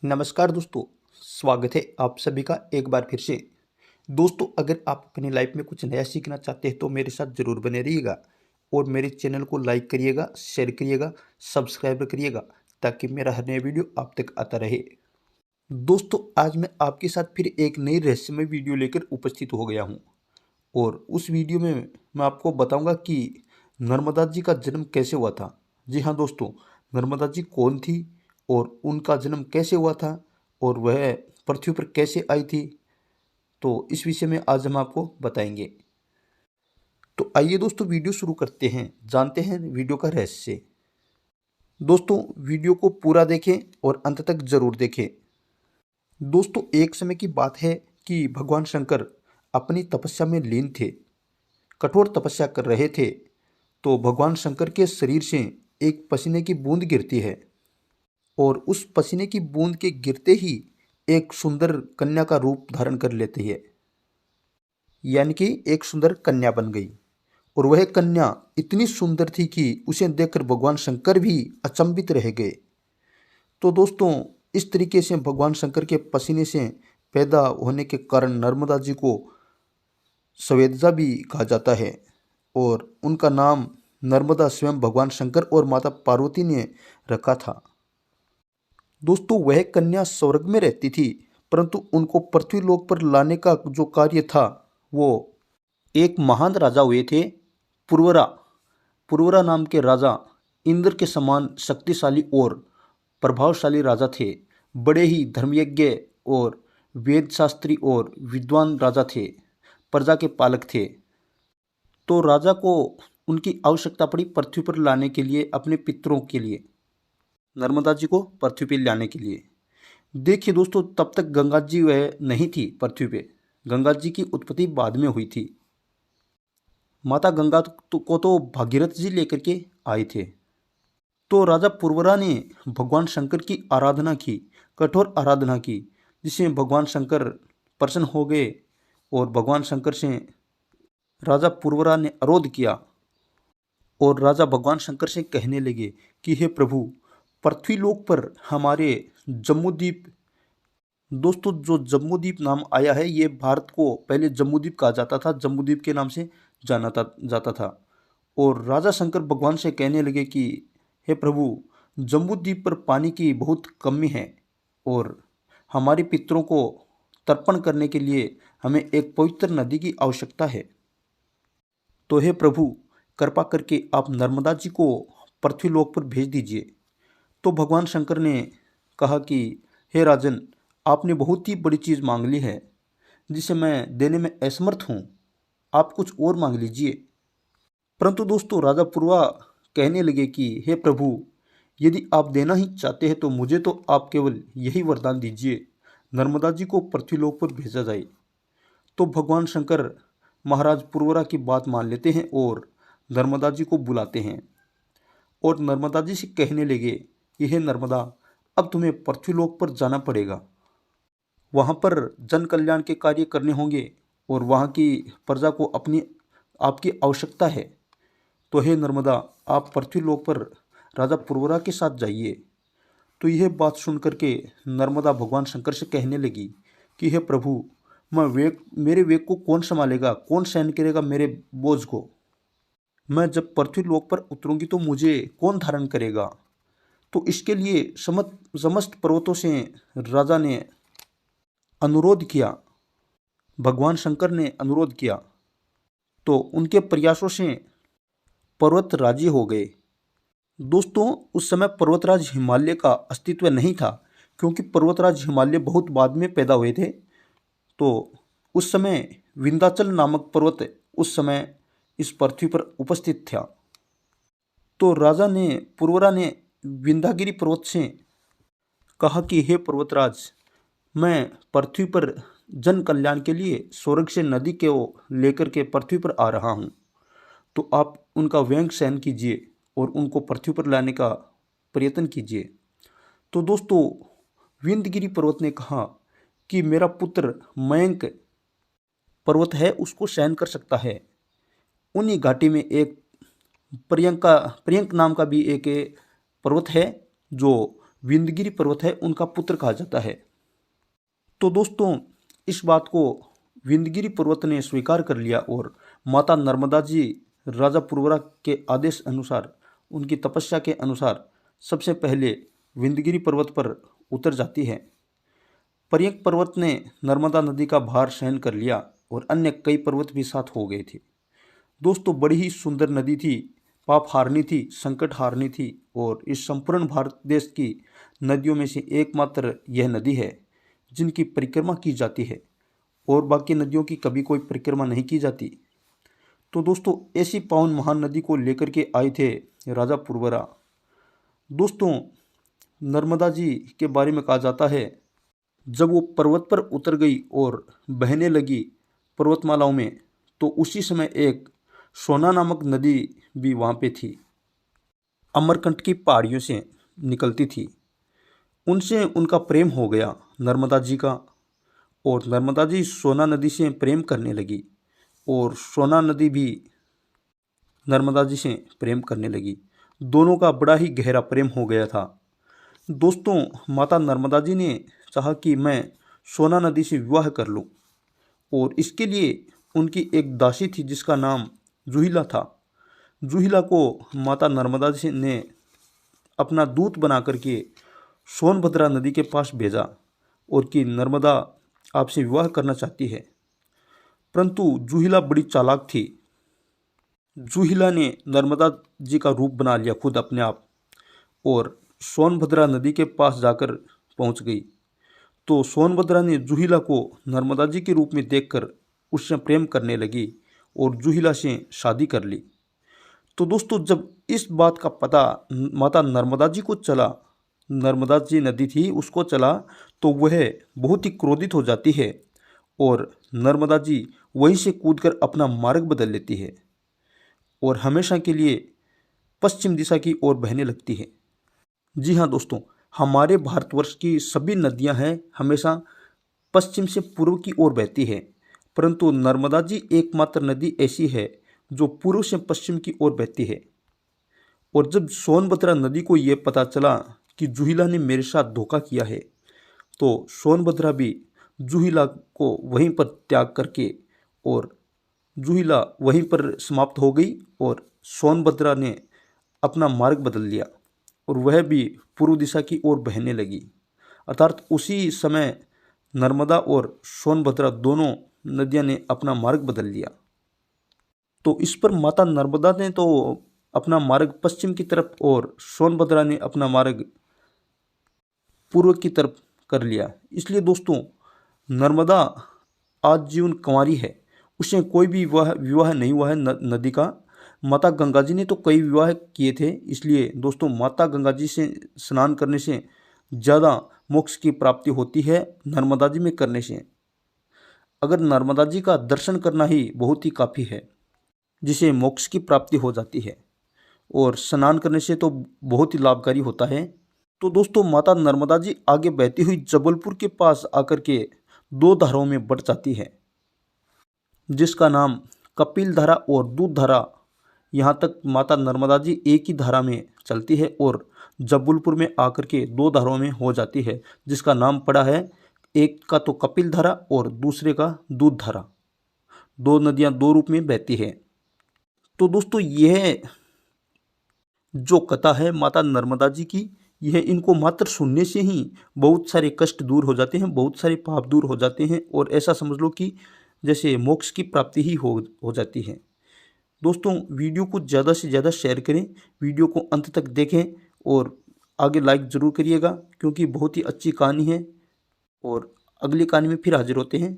नमस्कार दोस्तों, स्वागत है आप सभी का एक बार फिर से। दोस्तों, अगर आप अपनी लाइफ में कुछ नया सीखना चाहते हैं तो मेरे साथ ज़रूर बने रहिएगा और मेरे चैनल को लाइक करिएगा, शेयर करिएगा, सब्सक्राइब करिएगा ताकि मेरा हर नया वीडियो आप तक आता रहे। दोस्तों, आज मैं आपके साथ फिर एक नई रहस्यमय वीडियो लेकर उपस्थित हो गया हूँ और उस वीडियो में मैं आपको बताऊंगा कि नर्मदा जी का जन्म कैसे हुआ था। जी हाँ दोस्तों, नर्मदा जी कौन थी और उनका जन्म कैसे हुआ था और वह पृथ्वी पर कैसे आई थी, तो इस विषय में आज हम आपको बताएंगे। तो आइए दोस्तों, वीडियो शुरू करते हैं, जानते हैं वीडियो का रहस्य। दोस्तों, वीडियो को पूरा देखें और अंत तक जरूर देखें। दोस्तों, एक समय की बात है कि भगवान शंकर अपनी तपस्या में लीन थे, कठोर तपस्या कर रहे थे। तो भगवान शंकर के शरीर से एक पसीने की बूंद गिरती है और उस पसीने की बूंद के गिरते ही एक सुंदर कन्या का रूप धारण कर लेती है, यानी कि एक सुंदर कन्या बन गई। और वह कन्या इतनी सुंदर थी कि उसे देखकर भगवान शंकर भी अचंभित रह गए। तो दोस्तों, इस तरीके से भगवान शंकर के पसीने से पैदा होने के कारण नर्मदा जी को सवेदजा भी कहा जाता है और उनका नाम नर्मदा स्वयं भगवान शंकर और माता पार्वती ने रखा था। दोस्तों, वह कन्या स्वर्ग में रहती थी, परंतु उनको पृथ्वीलोक पर लाने का जो कार्य था वो एक महान राजा हुए थे, पुरवरा। पुरवरा नाम के राजा इंद्र के समान शक्तिशाली और प्रभावशाली राजा थे। बड़े ही धर्मयज्ञ और वेद शास्त्री और विद्वान राजा थे, प्रजा के पालक थे। तो राजा को उनकी आवश्यकता पड़ी पृथ्वी पर लाने के लिए, अपने पितरों के लिए, नर्मदा जी को पृथ्वी पर लाने के लिए। देखिए दोस्तों, तब तक गंगा जी वह नहीं थी पृथ्वी पे। गंगा जी की उत्पत्ति बाद में हुई थी। माता गंगा को तो भागीरथ जी लेकर के आए थे। तो राजा पुरवरा ने भगवान शंकर की आराधना की, कठोर आराधना की, जिससे भगवान शंकर प्रसन्न हो गए और भगवान शंकर से राजा पुरवरा ने अनुरोध किया और राजा भगवान शंकर से कहने लगे कि हे प्रभु, पृथ्वीलोक पर हमारे जम्बूद्वीप। दोस्तों, जो जम्बूद्वीप नाम आया है, ये भारत को पहले जम्बूद्वीप कहा जाता था, जम्बूद्वीप के नाम से जाता था। और राजा शंकर भगवान से कहने लगे कि हे प्रभु, जम्बूद्वीप पर पानी की बहुत कमी है और हमारे पितरों को तर्पण करने के लिए हमें एक पवित्र नदी की आवश्यकता है। तो हे प्रभु, कृपा करके आप नर्मदा जी को पृथ्वीलोक पर भेज दीजिए। तो भगवान शंकर ने कहा कि हे राजन, आपने बहुत ही बड़ी चीज़ मांग ली है जिसे मैं देने में असमर्थ हूँ, आप कुछ और मांग लीजिए। परंतु दोस्तों, राजा पुरवा कहने लगे कि हे प्रभु, यदि आप देना ही चाहते हैं तो मुझे तो आप केवल यही वरदान दीजिए, नर्मदा जी को पृथ्वीलोक पर भेजा जाए। तो भगवान शंकर महाराज पुरवरा की बात मान लेते हैं और नर्मदा जी को बुलाते हैं और नर्मदा जी से कहने लगे कि हे नर्मदा, अब तुम्हें पृथ्वीलोक पर जाना पड़ेगा। वहाँ पर जन कल्याण के कार्य करने होंगे और वहाँ की प्रजा को अपनी आपकी आवश्यकता है। तो हे नर्मदा, आप पृथ्वीलोक पर राजा पुरवरा के साथ जाइए। तो यह बात सुन करके नर्मदा भगवान शंकर से कहने लगी कि हे प्रभु, मेरे वेग को कौन संभालेगा, कौन सहन करेगा मेरे बोझ को। मैं जब पृथ्वीलोक पर उतरूंगी तो मुझे कौन धारण करेगा। तो इसके लिए समस्त पर्वतों से राजा ने अनुरोध किया, भगवान शंकर ने अनुरोध किया। तो उनके प्रयासों से पर्वत राजी हो गए। दोस्तों, उस समय पर्वतराज हिमालय का अस्तित्व नहीं था, क्योंकि पर्वतराज हिमालय बहुत बाद में पैदा हुए थे। तो उस समय विंध्याचल नामक पर्वत उस समय इस पृथ्वी पर उपस्थित था। तो राजा ने पुरवरा ने विंध्यागिरी पर्वत से कहा कि हे पर्वतराज, मैं पृथ्वी पर जन कल्याण के लिए स्वर्ग से नदी के लेकर के पृथ्वी पर आ रहा हूँ। तो आप उनका व्यंग सहन कीजिए और उनको पृथ्वी पर लाने का प्रयत्न कीजिए। तो दोस्तों, विंध्यगिरि पर्वत ने कहा कि मेरा पुत्र मयंक पर्वत है, उसको सहन कर सकता है। उन्हीं घाटी में एक प्रियंक नाम का भी एक पर्वत है जो विंध्यगिरि पर्वत है उनका पुत्र कहा जाता है। तो दोस्तों इस बात को विंध्यगिरि पर्वत ने स्वीकार कर लिया और माता नर्मदा जी राजा पुरवरा के आदेश अनुसार, उनकी तपस्या के अनुसार सबसे पहले विंध्यगिरि पर्वत पर उतर जाती है। पर्यंक पर्वत ने नर्मदा नदी का भार सहन कर लिया और अन्य कई पर्वत भी साथ हो गए थे। दोस्तों बड़ी ही सुंदर नदी थी, पाप हारनी थी, संकट हारनी थी और इस संपूर्ण भारत देश की नदियों में से एकमात्र यह नदी है जिनकी परिक्रमा की जाती है और बाकी नदियों की कभी कोई परिक्रमा नहीं की जाती। तो दोस्तों ऐसी पावन महान नदी को लेकर के आए थे राजा पुरवरा। दोस्तों नर्मदा जी के बारे में कहा जाता है, जब वो पर्वत पर उतर गई और बहने लगी पर्वतमालाओं में, तो उसी समय एक सोना नामक नदी भी वहाँ पे थी, अमरकंटक की पहाड़ियों से निकलती थी। उनसे उनका प्रेम हो गया नर्मदा जी का, और नर्मदा जी सोना नदी से प्रेम करने लगी और सोना नदी भी नर्मदा जी से प्रेम करने लगी। दोनों का बड़ा ही गहरा प्रेम हो गया था। दोस्तों माता नर्मदा जी ने चाहा कि मैं सोना नदी से विवाह कर लूं, और इसके लिए उनकी एक दासी थी जिसका नाम जूहिला था। जूहिला को माता नर्मदा जी ने अपना दूत बना करके सोनभद्रा नदी के पास भेजा और कि नर्मदा आपसे विवाह करना चाहती है। परंतु जूहिला बड़ी चालाक थी। जूहिला ने नर्मदा जी का रूप बना लिया खुद अपने आप और सोनभद्रा नदी के पास जाकर पहुंच गई। तो सोनभद्रा ने जूहिला को नर्मदा जी के रूप में देखकर उससे प्रेम करने लगी और जूहिला से शादी कर ली। तो दोस्तों जब इस बात का पता माता नर्मदा जी को चला, नर्मदा जी नदी थी उसको चला, तो वह बहुत ही क्रोधित हो जाती है और नर्मदा जी वहीं से कूदकर अपना मार्ग बदल लेती है और हमेशा के लिए पश्चिम दिशा की ओर बहने लगती है। जी हाँ दोस्तों, हमारे भारतवर्ष की सभी नदियां हैं हमेशा पश्चिम से पूर्व की ओर बहती है, परंतु नर्मदा जी एकमात्र नदी ऐसी है जो पूर्व से पश्चिम की ओर बहती है। और जब सोनभद्रा नदी को ये पता चला कि जूहिला ने मेरे साथ धोखा किया है, तो सोनभद्रा भी जूहिला को वहीं पर त्याग करके और जूहिला वहीं पर समाप्त हो गई और सोनभद्रा ने अपना मार्ग बदल लिया और वह भी पूर्व दिशा की ओर बहने लगी। अर्थात उसी समय नर्मदा और सोनभद्रा दोनों नदियां ने अपना मार्ग बदल लिया। तो इस पर माता नर्मदा ने तो अपना मार्ग पश्चिम की तरफ और सोनभद्रा ने अपना मार्ग पूर्व की तरफ कर लिया। इसलिए दोस्तों नर्मदा आज जीवन कुंवारी है, उसे कोई भी विवाह नहीं हुआ है नदी का। माता गंगा जी ने तो कई विवाह किए थे। इसलिए दोस्तों माता गंगा जी से स्नान करने से ज़्यादा मोक्ष की प्राप्ति होती है नर्मदा जी में करने से। अगर नर्मदा जी का दर्शन करना ही बहुत ही काफ़ी है जिसे मोक्ष की प्राप्ति हो जाती है, और स्नान करने से तो बहुत ही लाभकारी होता है। तो दोस्तों माता नर्मदा जी आगे बहती हुई जबलपुर के पास आकर के दो धाराओं में बढ़ जाती है जिसका नाम कपिल धारा और दूध धारा। यहाँ तक माता नर्मदा जी एक ही धारा में चलती है और जबलपुर में आकर के दो धाराओं में हो जाती है जिसका नाम पड़ा है, एक का तो कपिल धारा और दूसरे का दूध धारा। दो नदियाँ दो रूप में बहती है। तो दोस्तों यह जो कथा है माता नर्मदा जी की, यह इनको मात्र सुनने से ही बहुत सारे कष्ट दूर हो जाते हैं, बहुत सारे पाप दूर हो जाते हैं और ऐसा समझ लो कि जैसे मोक्ष की प्राप्ति ही हो जाती है। दोस्तों वीडियो को ज़्यादा से ज़्यादा शेयर करें, वीडियो को अंत तक देखें और आगे लाइक ज़रूर करिएगा क्योंकि बहुत ही अच्छी कहानी है। और अगली कहानी में फिर हाजिर होते हैं।